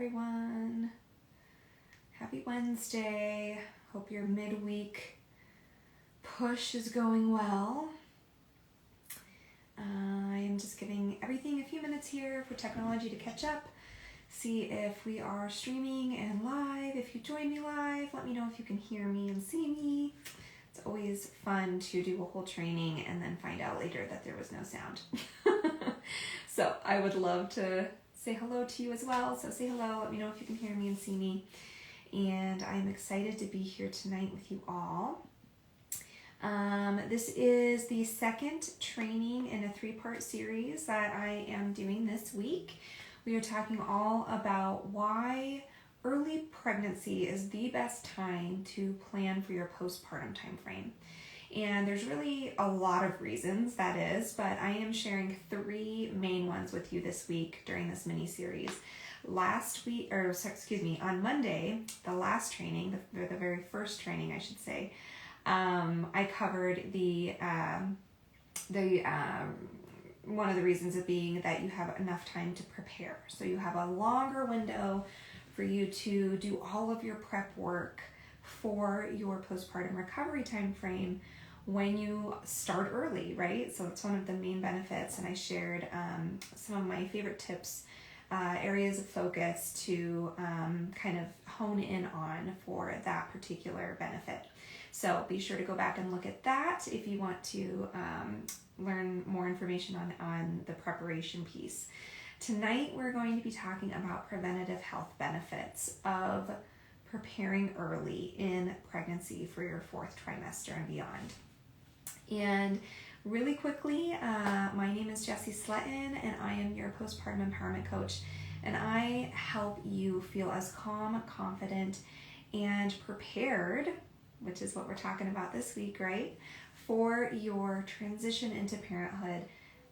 everyone. Happy Wednesday. Hope your midweek push is going well. I am just giving everything a few minutes here for technology to catch up. See if we are streaming and live. If you join me live, let me know if you can hear me and see me. It's always fun to do a whole training and then find out later that there was no sound. So I would love to say hello to you as well. So say hello, let me know if you can hear me and see me. And I'm excited to be here tonight with you all. This is the second training in a 3-part series that I am doing this week. We are talking all about why early pregnancy is the best time to plan for your postpartum time frame. And there's really a lot of reasons that is, but I am sharing 3 main ones with you this week during this mini series. On Monday, the last training, the very first training, I should say, I covered one of the reasons of being that you have enough time to prepare. So you have a longer window for you to do all of your prep work for your postpartum recovery time frame when you start early, right? So it's one of the main benefits, and I shared some of my favorite tips, areas of focus to kind of hone in on for that particular benefit. So be sure to go back and look at that if you want to learn more information on the preparation piece. Tonight we're going to be talking about preventative health benefits of preparing early in pregnancy for your 4th trimester and beyond. And really quickly, my name is Jessie Sletton, and I am your postpartum empowerment coach, and I help you feel as calm, confident, and prepared, which is what we're talking about this week, right, for your transition into parenthood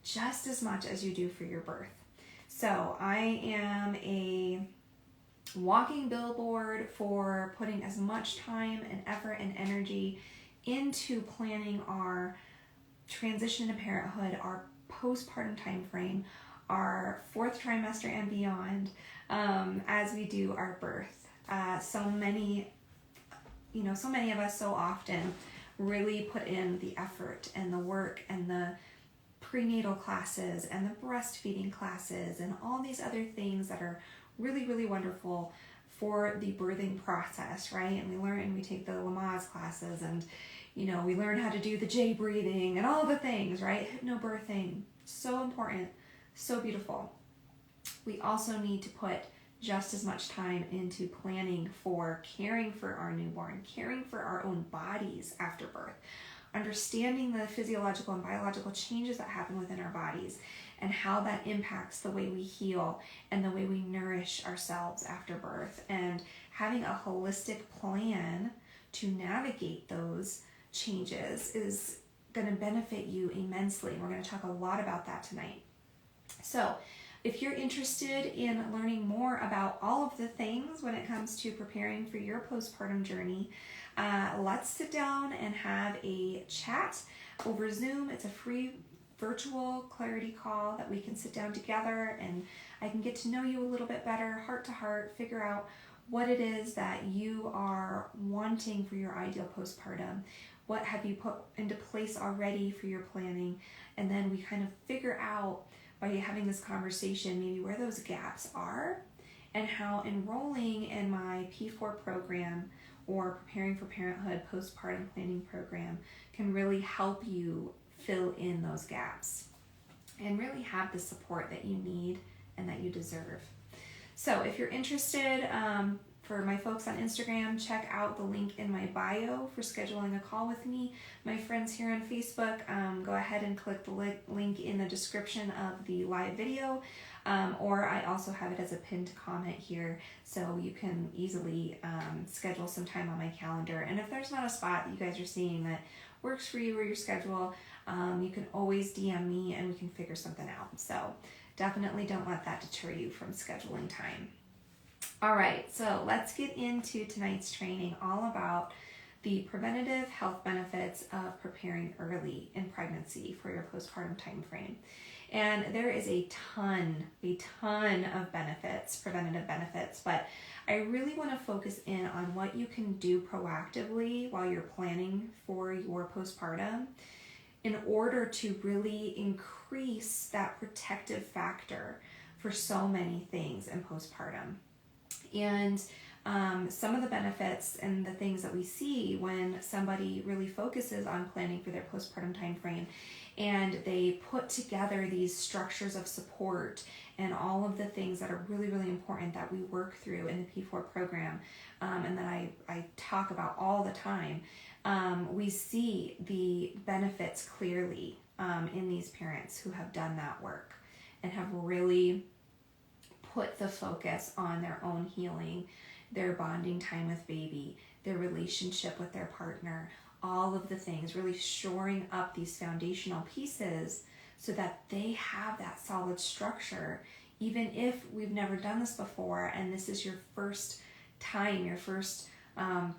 just as much as you do for your birth. So I am a walking billboard for putting as much time and effort and energy into planning our transition to parenthood, our postpartum time frame, our 4th trimester and beyond, as we do our birth. So many of us so often really put in the effort and the work and the prenatal classes and the breastfeeding classes and all these other things that are really, really wonderful for the birthing process, right? And we take the Lamaze classes, and we learn how to do the J breathing and all the things, right? Hypnobirthing, so important, so beautiful. We also need to put just as much time into planning for caring for our newborn, caring for our own bodies after birth, understanding the physiological and biological changes that happen within our bodies and how that impacts the way we heal and the way we nourish ourselves after birth, and having a holistic plan to navigate those changes is going to benefit you immensely. We're going to talk a lot about that tonight. So if you're interested in learning more about all of the things when it comes to preparing for your postpartum journey, let's sit down and have a chat over Zoom. It's a free virtual clarity call that we can sit down together, and I can get to know you a little bit better, heart to heart, figure out what it is that you are wanting for your ideal postpartum. What have you put into place already for your planning? And then we kind of figure out, by having this conversation, maybe where those gaps are and how enrolling in my P4 program or Preparing for Parenthood postpartum planning program can really help you fill in those gaps and really have the support that you need and that you deserve. So if you're interested, for my folks on Instagram, check out the link in my bio for scheduling a call with me. My friends here on Facebook, go ahead and click the link in the description of the live video, or I also have it as a pinned comment here, so you can easily schedule some time on my calendar. And if there's not a spot that you guys are seeing that works for you or your schedule, you can always DM me and we can figure something out. So definitely don't let that deter you from scheduling time. All right, so let's get into tonight's training, all about the preventative health benefits of preparing early in pregnancy for your postpartum time frame. And there is a ton of benefits, preventative benefits, but I really want to focus in on what you can do proactively while you're planning for your postpartum in order to really increase that protective factor for so many things in postpartum. And some of the benefits and the things that we see when somebody really focuses on planning for their postpartum time frame and they put together these structures of support and all of the things that are really, really important that we work through in the P4 program and that I talk about all the time, we see the benefits clearly in these parents who have done that work and have really put the focus on their own healing, their bonding time with baby, their relationship with their partner, all of the things, really shoring up these foundational pieces so that they have that solid structure, even if we've never done this before and this is your first time, your first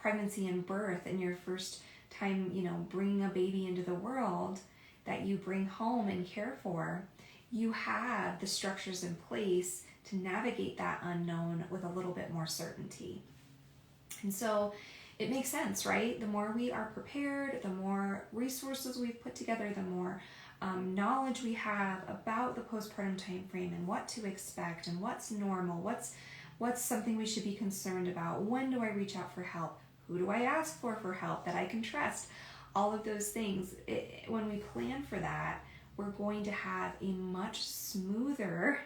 pregnancy and birth and your first time, bringing a baby into the world that you bring home and care for. You have the structures in place to navigate that unknown with a little bit more certainty. And so it makes sense, right? The more we are prepared, the more resources we've put together, the more knowledge we have about the postpartum time frame and what to expect and what's normal, what's something we should be concerned about, when do I reach out for help, who do I ask for help that I can trust, all of those things. When we plan for that, we're going to have a much smoother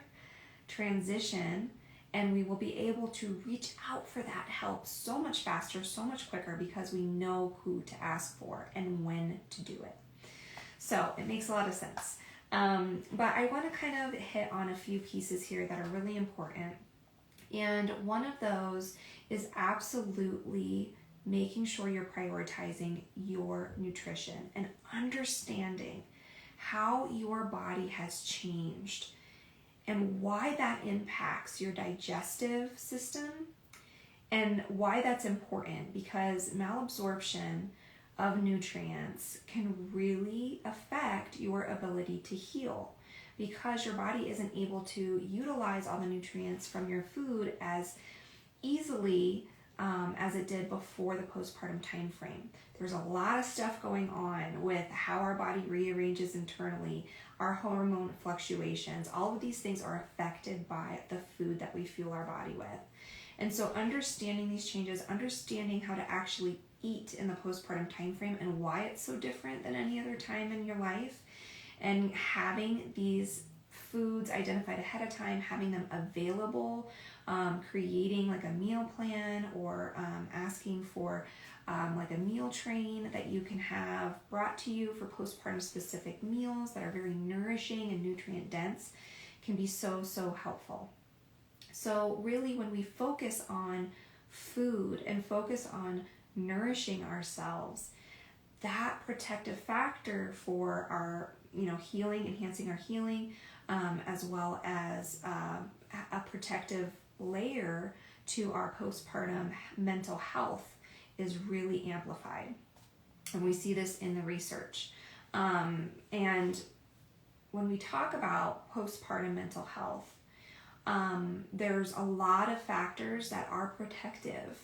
transition, and we will be able to reach out for that help so much faster, so much quicker, because we know who to ask for and when to do it. So it makes a lot of sense. But I want to kind of hit on a few pieces here that are really important. And one of those is absolutely making sure you're prioritizing your nutrition and understanding how your body has changed and why that impacts your digestive system and why that's important, because malabsorption of nutrients can really affect your ability to heal because your body isn't able to utilize all the nutrients from your food as easily as it did before the postpartum time frame. There's a lot of stuff going on with how our body rearranges internally, our hormone fluctuations. All of these things are affected by the food that we fuel our body with. And so understanding these changes, understanding how to actually eat in the postpartum time frame and why it's so different than any other time in your life, and having these foods identified ahead of time, having them available, creating like a meal plan or asking for like a meal train that you can have brought to you for postpartum specific meals that are very nourishing and nutrient dense can be so helpful. So really, when we focus on food and focus on nourishing ourselves, that protective factor for our healing, enhancing our healing, as well as a protective layer to our postpartum mental health is really amplified. And we see this in the research. And when we talk about postpartum mental health, there's a lot of factors that are protective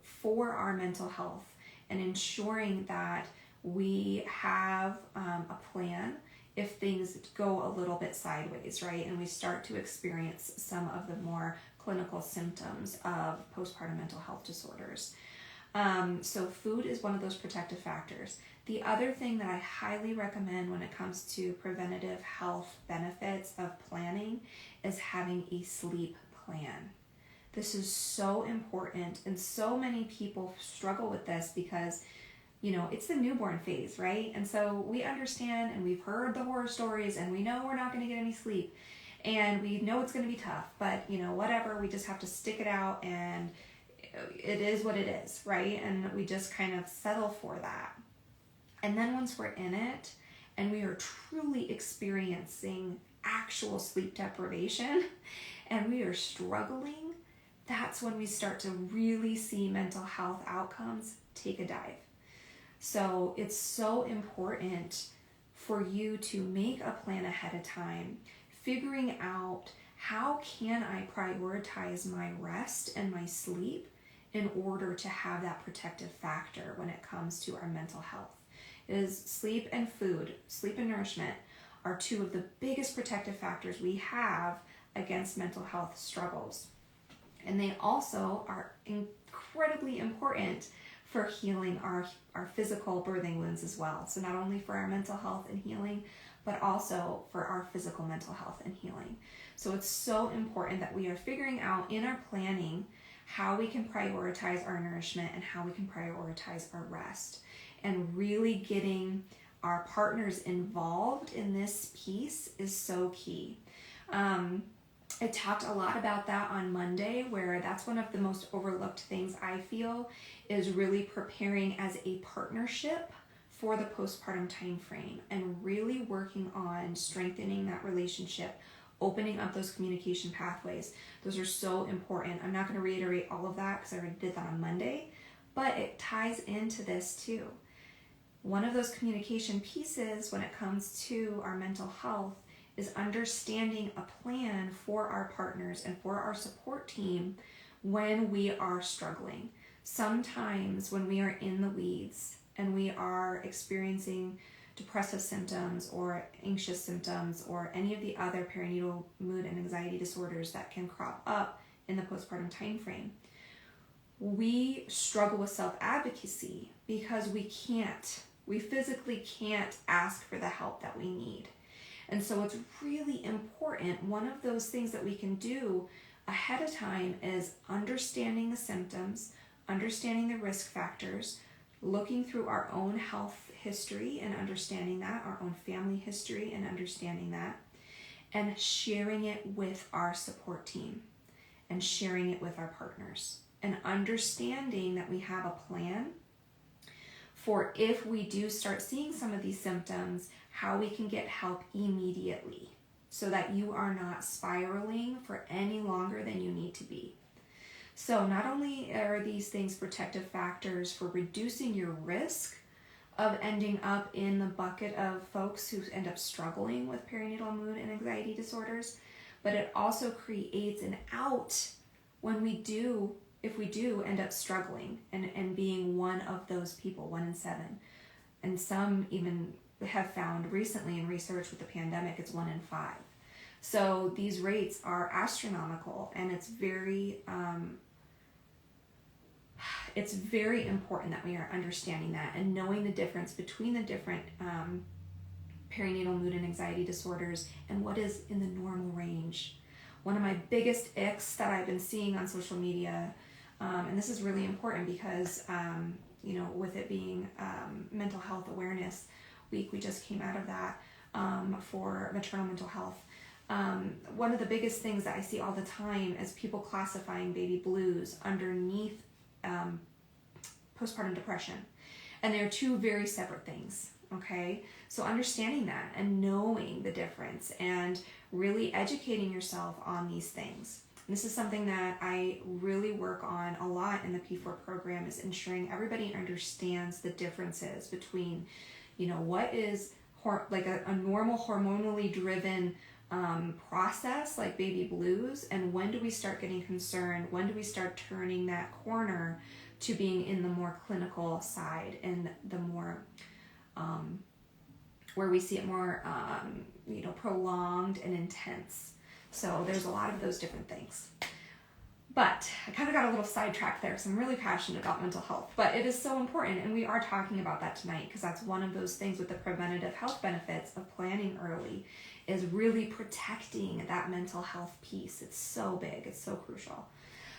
for our mental health and ensuring that we have a plan if things go a little bit sideways, right? And we start to experience some of the more clinical symptoms of postpartum mental health disorders. So food is one of those protective factors. The other thing that I highly recommend when it comes to preventative health benefits of planning is having a sleep plan. This is so important, and so many people struggle with this because it's the newborn phase, right? And so we understand and we've heard the horror stories and we know we're not going to get any sleep and we know it's going to be tough, but whatever, we just have to stick it out and it is what it is, right? And we just kind of settle for that. And then once we're in it and we are truly experiencing actual sleep deprivation and we are struggling, that's when we start to really see mental health outcomes take a dive. So it's so important for you to make a plan ahead of time, figuring out how can I prioritize my rest and my sleep in order to have that protective factor when it comes to our mental health. It is sleep and food, sleep and nourishment are two of the biggest protective factors we have against mental health struggles. And they also are incredibly important for healing our physical birthing wounds as well. So not only for our mental health and healing, but also for our physical mental health and healing. So it's so important that we are figuring out in our planning how we can prioritize our nourishment and how we can prioritize our rest, and really getting our partners involved in this piece is so key. I talked a lot about that on Monday, where that's one of the most overlooked things I feel is really preparing as a partnership for the postpartum time frame and really working on strengthening that relationship, opening up those communication pathways. Those are so important. I'm not going to reiterate all of that because I already did that on Monday, but it ties into this too. One of those communication pieces when it comes to our mental health is understanding a plan for our partners and for our support team when we are struggling. Sometimes when we are in the weeds and we are experiencing depressive symptoms or anxious symptoms or any of the other perinatal mood and anxiety disorders that can crop up in the postpartum time frame, we struggle with self-advocacy because we physically can't ask for the help that we need. And so it's really important. One of those things that we can do ahead of time is understanding the symptoms, understanding the risk factors, looking through our own health history and understanding that, our own family history and understanding that, and sharing it with our support team and sharing it with our partners, and understanding that we have a plan for if we do start seeing some of these symptoms, how we can get help immediately so that you are not spiraling for any longer than you need to be. So not only are these things protective factors for reducing your risk of ending up in the bucket of folks who end up struggling with perinatal mood and anxiety disorders, but it also creates an out when if we do end up struggling and being one of those people, 1 in 7. And some even have found recently in research with the pandemic, it's 1 in 5. So these rates are astronomical, and it's very important that we are understanding that and knowing the difference between the different perinatal mood and anxiety disorders and what is in the normal range. One of my biggest icks that I've been seeing on social media, and this is really important because, with it being Mental Health Awareness Week, we just came out of that for maternal mental health. One of the biggest things that I see all the time is people classifying baby blues underneath postpartum depression. And they're two very separate things, okay? So understanding that and knowing the difference and really educating yourself on these things. And this is something that I really work on a lot in the P4 program, is ensuring everybody understands the differences between, what is like a normal hormonally driven process like baby blues, and when do we start getting concerned? When do we start turning that corner to being in the more clinical side and the more where we see it more prolonged and intense? So there's a lot of those different things. But I kind of got a little sidetracked there because I'm really passionate about mental health. But it is so important, and we are talking about that tonight because that's one of those things with the preventative health benefits of planning early, is really protecting that mental health piece. It's so big. It's so crucial.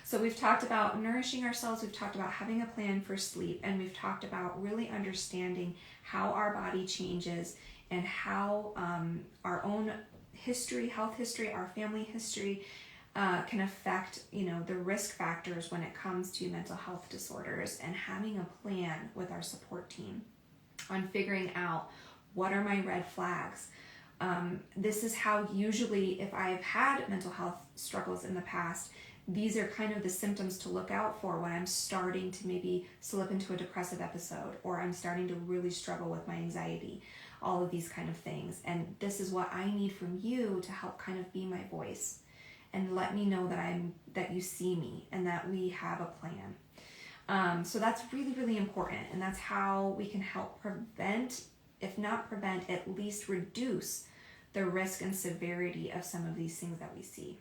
So we've talked about nourishing ourselves. We've talked about having a plan for sleep. And we've talked about really understanding how our body changes and how our own history, health history, our family history can affect, the risk factors when it comes to mental health disorders, and having a plan with our support team on figuring out what are my red flags. This is how usually, if I've had mental health struggles in the past, these are kind of the symptoms to look out for when I'm starting to maybe slip into a depressive episode, or I'm starting to really struggle with my anxiety. all of these kind of things. And this is what I need from you to help kind of be my voice and let me know that you see me and that we have a plan. So that's really, really important. And that's how we can help prevent, if not prevent, at least reduce the risk and severity of some of these things that we see.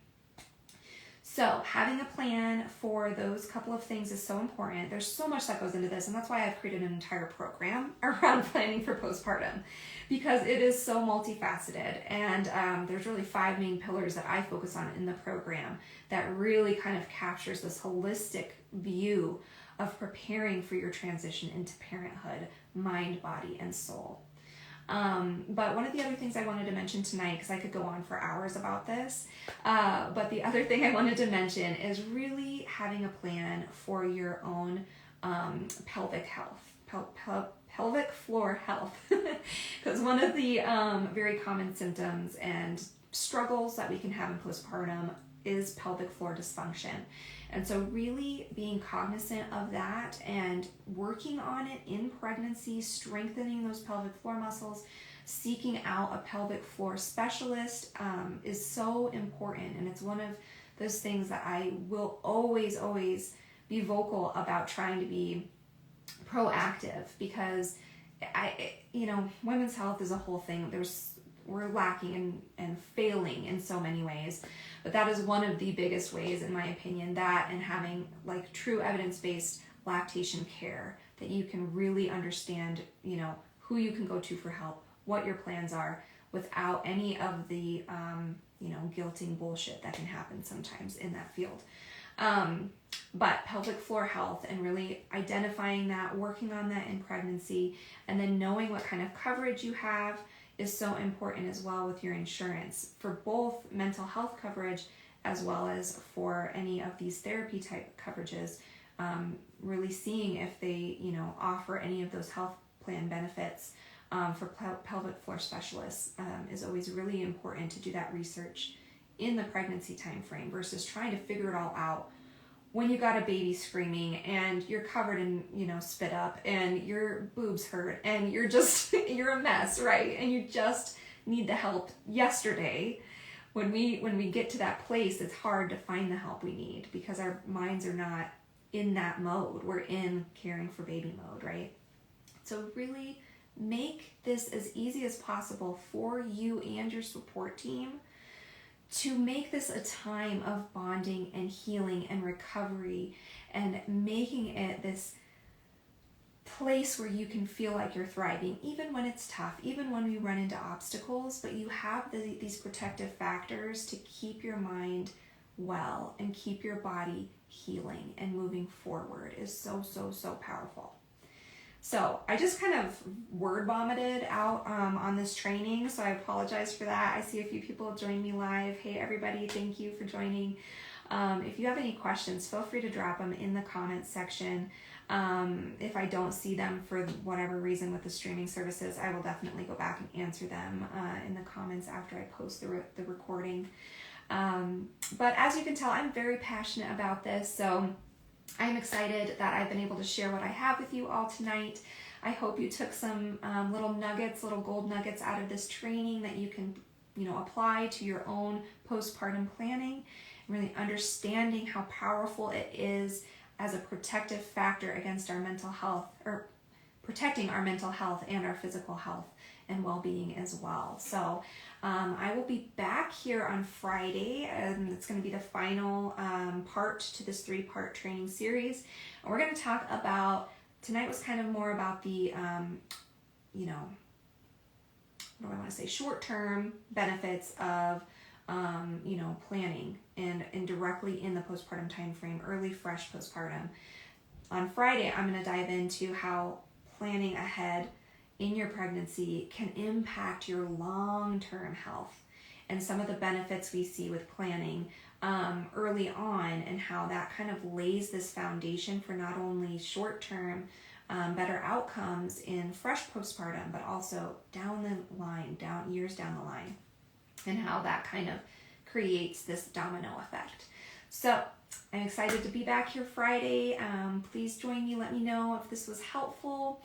So having a plan for those couple of things is so important. There's so much that goes into this, and that's why I've created an entire program around planning for postpartum, because it is so multifaceted. And there's really 5 main pillars that I focus on in the program that really kind of captures this holistic view of preparing for your transition into parenthood, mind, body, and soul. But one of the other things I wanted to mention tonight, because I could go on for hours about this, but the other thing I wanted to mention is really having a plan for your own pelvic health, pelvic floor health. Because one of the very common symptoms and struggles that we can have in postpartum is pelvic floor dysfunction. And so really being cognizant of that and working on it in pregnancy, strengthening those pelvic floor muscles, seeking out a pelvic floor specialist is so important. And it's one of those things that I will always, always be vocal about trying to be proactive, because women's health is a whole thing. We're lacking and failing in so many ways, but that is one of the biggest ways, in my opinion, that and having like true evidence-based lactation care that you can really understand, who you can go to for help, what your plans are, without any of the, guilting bullshit that can happen sometimes in that field. But pelvic floor health and really identifying that, working on that in pregnancy, and then knowing what kind of coverage you have is so important as well with your insurance for both mental health coverage as well as for any of these therapy type coverages. Really seeing if they, offer any of those health plan benefits for pelvic floor specialists is always really important to do that research in the pregnancy time frame versus trying to figure it all out when you got a baby screaming and you're covered in, spit up and your boobs hurt and you're a mess, right? And you just need the help yesterday. When we get to that place, it's hard to find the help we need because our minds are not in that mode. We're in caring for baby mode, right? So really make this as easy as possible for you and your support team to make this a time of bonding and healing and recovery and making it this place where you can feel like you're thriving, even when it's tough, even when we run into obstacles, but you have these protective factors to keep your mind well and keep your body healing and moving forward is so, so, so powerful. So I just kind of word vomited out on this training, so I apologize for that. I see a few people join me live. Hey everybody, thank you for joining. If you have any questions, feel free to drop them in the comments section. If I don't see them for whatever reason with the streaming services, I will definitely go back and answer them in the comments after I post the recording. But as you can tell, I'm very passionate about this, so I'm excited that I've been able to share what I have with you all tonight. I hope you took some little gold nuggets out of this training that you can, apply to your own postpartum planning, and really understanding how powerful it is as a protective factor against our mental health, or protecting our mental health and our physical health and well-being as well. So I will be back here on Friday, and it's going to be the final part to this 3-part training series. And we're going to talk about, tonight was kind of more about the, short-term benefits of, planning and directly in the postpartum time frame, early, fresh postpartum. On Friday, I'm going to dive into how planning ahead in your pregnancy can impact your long-term health and some of the benefits we see with planning early on, and how that kind of lays this foundation for not only short-term better outcomes in fresh postpartum, but also down the line, years down the line, and how that kind of creates this domino effect. So I'm excited to be back here Friday. Please join me. Let me know if this was helpful.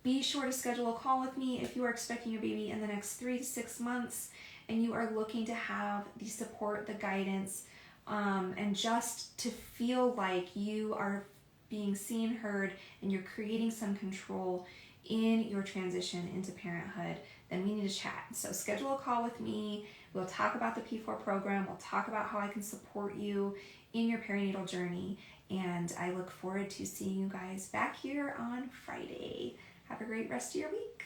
be sure to schedule a call with me if you are expecting your baby in the next 3 to 6 months and you are looking to have the support, the guidance, and just to feel like you are being seen, heard, and you're creating some control in your transition into parenthood, then we need to chat. So schedule a call with me. We'll talk about the P4 program. We'll talk about how I can support you in your perinatal journey. And I look forward to seeing you guys back here on Friday. Have a great rest of your week.